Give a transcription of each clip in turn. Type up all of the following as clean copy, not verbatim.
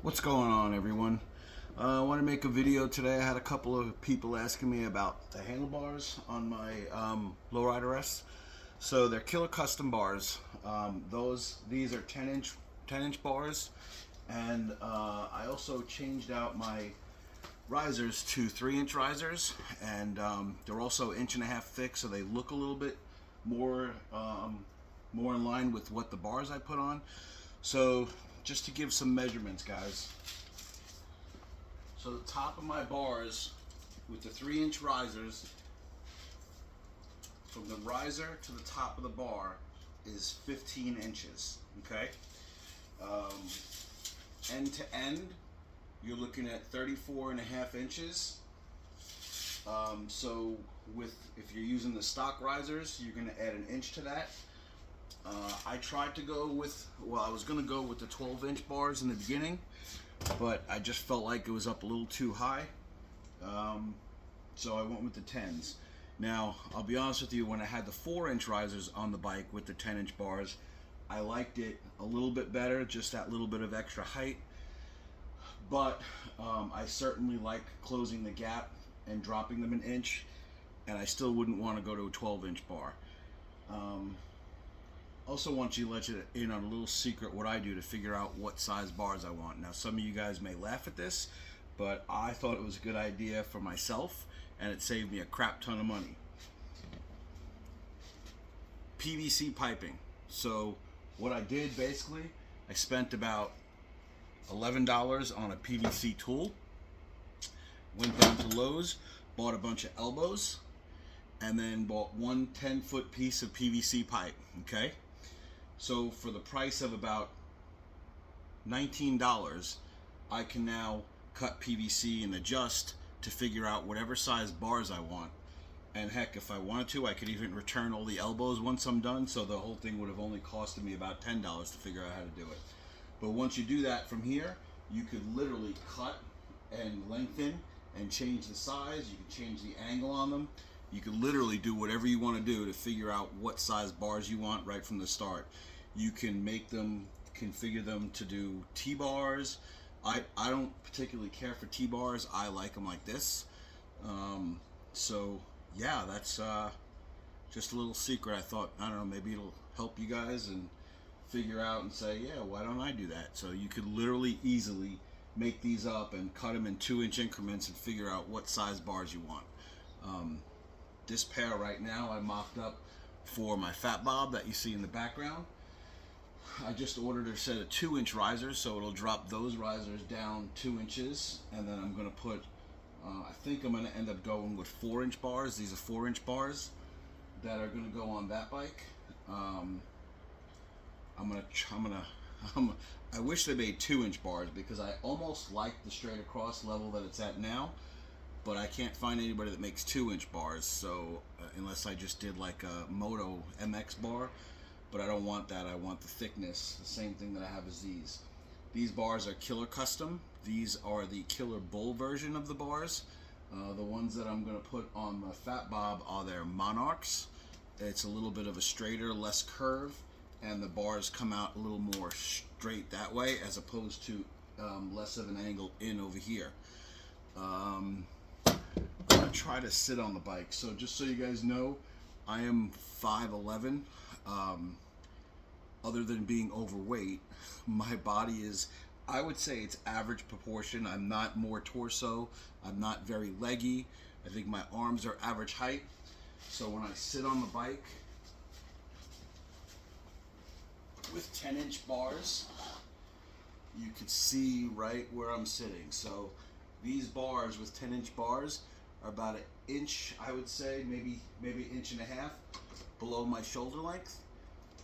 What's going on, everyone? I want to make a video today. I had a couple of people asking me about the handlebars on my Lowrider S. So they're Killer Custom bars. These are 10-inch bars, and I also changed out my risers to 3-inch risers, and they're also 1.5 inch thick, so they look a little bit more more in line with what the bars I put on. So just to give some measurements, guys. So the top of my bars with the 3-inch risers, from the riser to the top of the bar, is 15 inches. Okay. End to end, you're looking at 34.5 inches. So if you're using the stock risers, you're going to add an inch to that. I tried to go with, I was going to go with the 12-inch bars in the beginning, but I just felt like it was up a little too high. So I went with the 10s. Now, I'll be honest with you, when I had the 4-inch risers on the bike with the 10-inch bars, I liked it a little bit better, just that little bit of extra height. But I certainly like closing the gap and dropping them an inch, and I still wouldn't want to go to a 12-inch bar. Also want you to let you in on a little secret what I do to figure out what size bars I want. Now, some of you guys may laugh at this, but I thought it was a good idea for myself, and it saved me a crap ton of money. PVC piping. So what I did basically, I spent about $11 on a PVC tool, went down to Lowe's, bought a bunch of elbows, and then bought one 10-foot piece of PVC pipe. Okay. So for the price of about $19, I can now cut PVC and adjust to figure out whatever size bars I want. And heck, if I wanted to, I could even return all the elbows once I'm done, so the whole thing would have only costed me about $10 to figure out how to do it. But once you do that from here, you could literally cut and lengthen and change the size. You can change the angle on them. You can literally do whatever you want to do to figure out what size bars you want right from the start. You can make them, configure them to do T-bars. I don't particularly care for T-bars. I like them like this. So yeah, that's just a little secret. I thought, I don't know, maybe it'll help you guys and figure out and say, yeah, why don't I do that? So you could literally easily make these up and cut them in 2-inch increments and figure out what size bars you want. This pair right now I mocked up for my Fat Bob that you see in the background. I just ordered a set of 2-inch risers, so it'll drop those risers down 2 inches, and then I'm going to put, I think I'm going to end up going with 4-inch bars. These are 4-inch bars that are going to go on that bike. I wish they made 2-inch bars, because I almost like the straight across level that it's at now, but I can't find anybody that makes 2-inch bars. So unless I just did like a Moto MX bar, but I don't want that. I want the thickness, the same thing that I have as these. These bars are Killer Custom. These are the Killer Bull version of the bars. The ones that I'm going to put on the Fat Bob are their Monarchs. It's a little bit of a straighter, less curve, and the bars come out a little more straight that way, as opposed to less of an angle in over here. I'm going to try to sit on the bike. So just so you guys know, I am 5'11". Other than being overweight, my body is, I would say it's average proportion. I'm not more torso. I'm not very leggy. I think my arms are average height. So when I sit on the bike with 10-inch bars, you can see right where I'm sitting. So these bars with 10-inch bars are about an inch, I would say, maybe 1.5 inches below my shoulder length.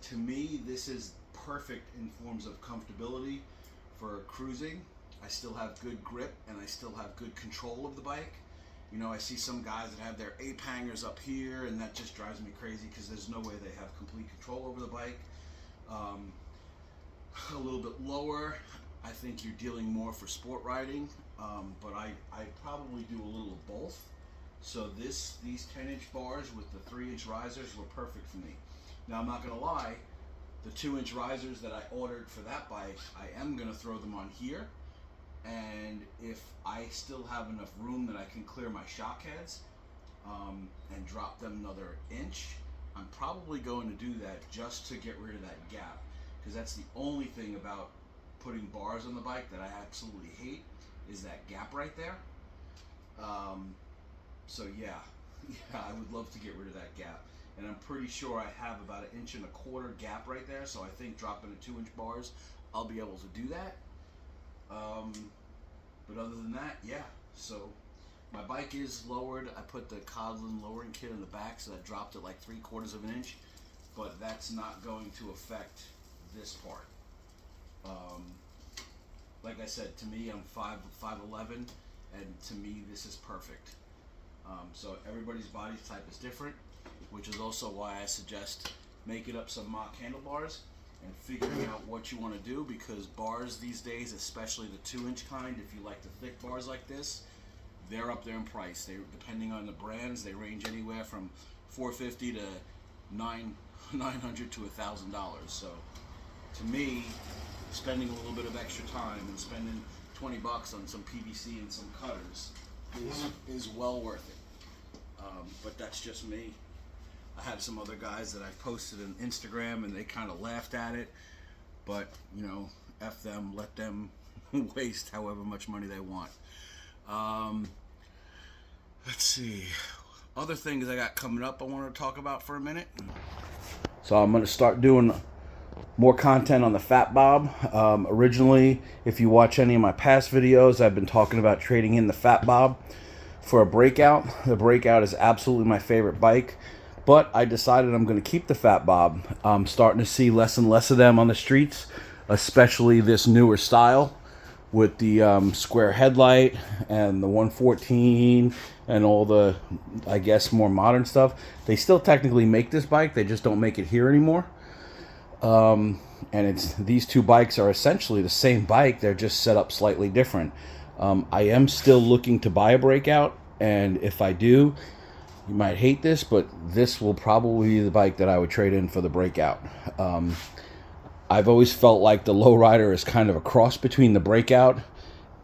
To me, this is perfect in forms of comfortability for cruising. I still have good grip and I still have good control of the bike. You know, I see some guys that have their ape hangers up here, and that just drives me crazy, because there's no way they have complete control over the bike. A little bit lower, I think you're dealing more for sport riding, but I probably do a little of both. So these 10-inch bars with the 3-inch risers were perfect for me. Now, I'm not going to lie, the 2-inch risers that I ordered for that bike, I am going to throw them on here, and if I still have enough room that I can clear my shock heads and drop them another inch, I'm probably going to do that just to get rid of that gap, because that's the only thing about putting bars on the bike that I absolutely hate, is that gap right there. So yeah, I would love to get rid of that gap, and I'm pretty sure I have about 1.25 inch gap right there, so I think dropping the 2-inch bars, I'll be able to do that. But other than that, yeah, so my bike is lowered. I put the Codlin lowering kit in the back, so that dropped it like 3/4 of an inch, but that's not going to affect this part. Like I said, to me, I'm 5'11", and to me, this is perfect. So everybody's body type is different, which is also why I suggest making up some mock handlebars and figuring out what you want to do, because bars these days, especially the 2-inch kind, if you like the thick bars like this, they're up there in price. They, depending on the brands, they range anywhere from $450 to $900 to $1,000. So to me, spending a little bit of extra time and spending $20 on some PVC and some cutters is well worth it. But that's just me. I have some other guys that I've posted on Instagram and they kind of laughed at it, but you know, F them, let them waste however much money they want. Let's see, other things I got coming up I want to talk about for a minute. So I'm going to start doing more content on the Fat Bob. Originally, if you watch any of my past videos, I've been talking about trading in the Fat Bob for a Breakout. The Breakout is absolutely my favorite bike, but I decided I'm going to keep the Fat Bob. I'm starting to see less and less of them on the streets, especially this newer style with the square headlight and the 114 and all the, I guess, more modern stuff. They still technically make this bike, they just don't make it here anymore. And these two bikes are essentially the same bike, they're just set up slightly different. I am still looking to buy a Breakout, and if I do, you might hate this, but this will probably be the bike that I would trade in for the Breakout. I've always felt like the Lowrider is kind of a cross between the Breakout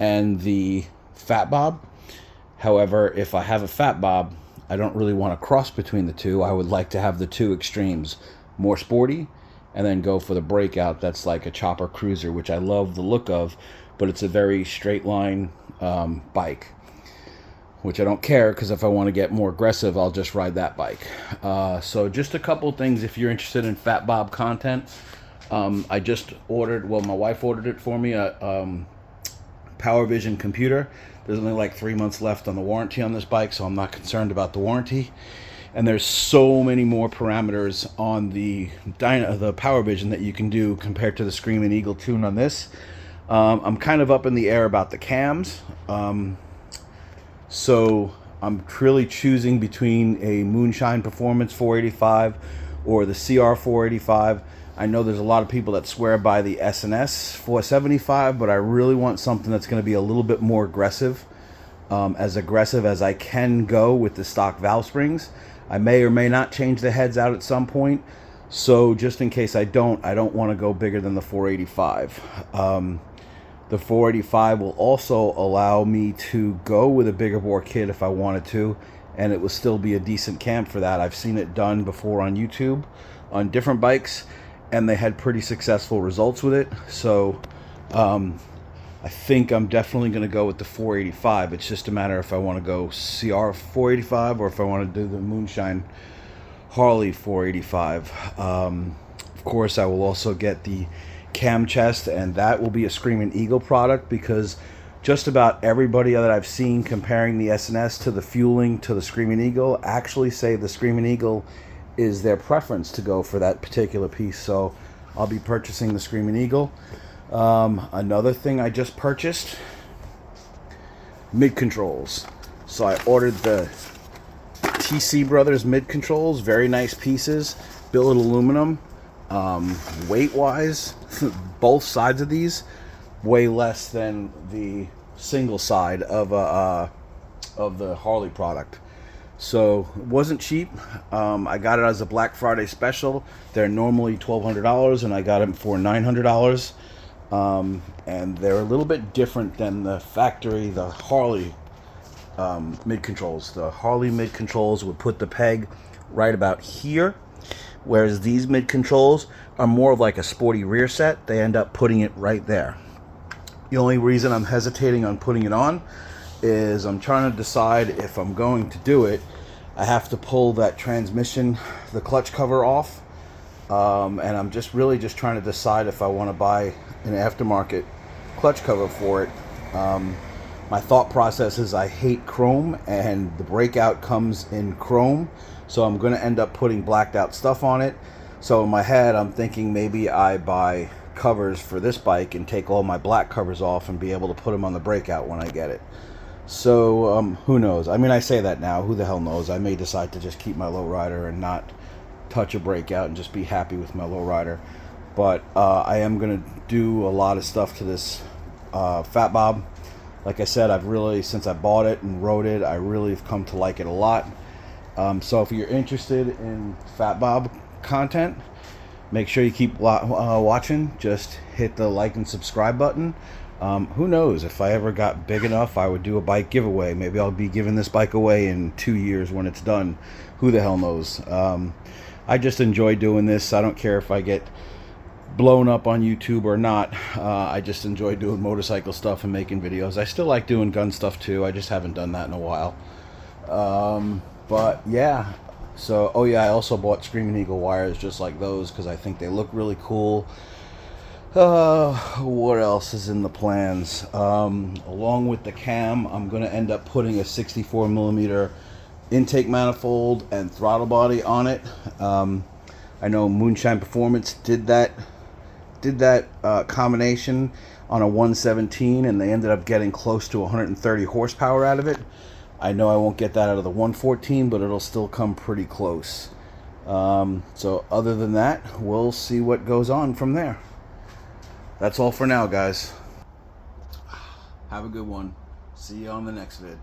and the Fat Bob. However, if I have a Fat Bob, I don't really want to cross between the two. I would like to have the two extremes, more sporty, and then go for the Breakout that's like a chopper cruiser, which I love the look of, but it's a very straight line bike, which I don't care, because if I want to get more aggressive, I'll just ride that bike. So just a couple things if you're interested in Fat Bob content. I just ordered, well, my wife ordered it for me, a PowerVision computer. There's only like 3 months left on the warranty on this bike, so I'm not concerned about the warranty. And there's so many more parameters on the PowerVision that you can do compared to the Screaming Eagle tune on this. I'm kind of up in the air about the cams. So I'm really choosing between a Moonshine Performance 485 or the CR 485. I know there's a lot of people that swear by the S&S 475, but I really want something that's going to be a little bit more aggressive as I can go with the stock valve springs. I may or may not change the heads out at some point, so just in case I don't want to go bigger than the 485. The 485 will also allow me to go with a bigger bore kit if I wanted to, and it will still be a decent cam for that. I've seen it done before on YouTube on different bikes, and they had pretty successful results with it. So I think I'm definitely going to go with the 485. It's just a matter if I want to go CR 485 or if I want to do the Moonshine Harley 485. Of course, I will also get the cam chest, and that will be a Screaming Eagle product, because just about everybody that I've seen comparing the S&S to the Fueling to the Screaming Eagle actually say the Screaming Eagle is their preference to go for that particular piece. So I'll be purchasing the Screaming Eagle. Another thing I just purchased, mid controls. So I ordered the TC Brothers mid controls, very nice pieces, billet aluminum. Weight wise, both sides of these way less than the single side of the Harley product. So it wasn't cheap. I got it as a Black Friday special. They're normally $1,200 and I got them for $900. and they're a little bit different than the factory, the Harley mid controls. The Harley mid controls would put the peg right about here, whereas these mid controls are more of like a sporty rear set. They end up putting it right there. The only reason I'm hesitating on putting it on is I'm trying to decide if I'm going to do it. I have to pull that transmission, the clutch cover off, and I'm really just trying to decide if I want to buy an aftermarket clutch cover for it. My thought process is I hate chrome, and the breakout comes in chrome, so I'm going to end up putting blacked out stuff on it. So in my head, I'm thinking maybe I buy covers for this bike and take all my black covers off and be able to put them on the breakout when I get it. So who knows? I mean, I say that now, who the hell knows? I may decide to just keep my lowrider and not touch a breakout and just be happy with my lowrider. But I am going to do a lot of stuff to this Fat Bob. Like I said, I've really, since I bought it and rode it, I really have come to like it a lot. So if you're interested in Fat Bob content, make sure you keep watching. Just hit the like and subscribe button. Who knows, if I ever got big enough, I would do a bike giveaway. Maybe I'll be giving this bike away in 2 years when it's done. Who the hell knows? I just enjoy doing this. I don't care if I get blown up on YouTube or not. I just enjoy doing motorcycle stuff and making videos. I still like doing gun stuff too. I just haven't done that in a while. But yeah. So, oh yeah, I also bought Screaming Eagle wires just like those because I think they look really cool. What else is in the plans? Along with the cam, I'm going to end up putting a 64mm intake manifold and throttle body on it. I know Moonshine Performance did that combination on a 117, and they ended up getting close to 130 horsepower out of it. I know I won't get that out of the 114, but it'll still come pretty close. So other than that, we'll see what goes on from there. That's all for now, guys. Have a good one. See you on the next vid.